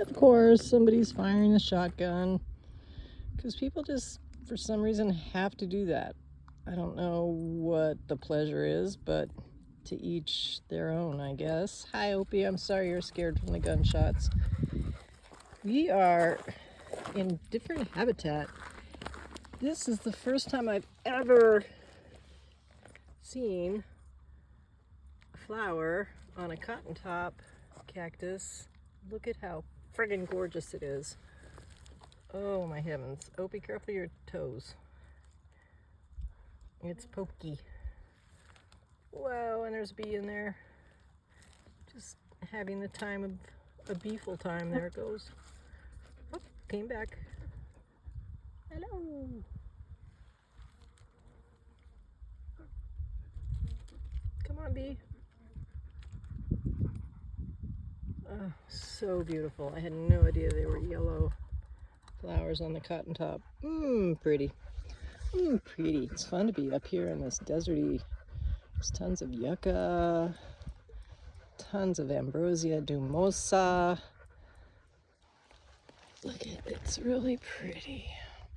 Of course, somebody's firing a shotgun because people just, for some reason, have to do that. I don't know what the pleasure is, but to each their own, I guess. Hi, Opie. I'm sorry you're scared from the gunshots. We are in different habitat. This is the first time I've ever seen a flower on a cotton top cactus. Look at how friggin' gorgeous it is. Oh my heavens. Oh, be careful your toes. It's pokey. Whoa, and there's a bee in there. Just having the time of a beeful time. There it goes. Oh, came back. Hello. Come on, bee. Oh, so beautiful. I had no idea they were yellow flowers on the cotton top. Pretty. Pretty. It's fun to be up here in this deserty. There's tons of yucca, tons of ambrosia dumosa. Look at it, it's really pretty.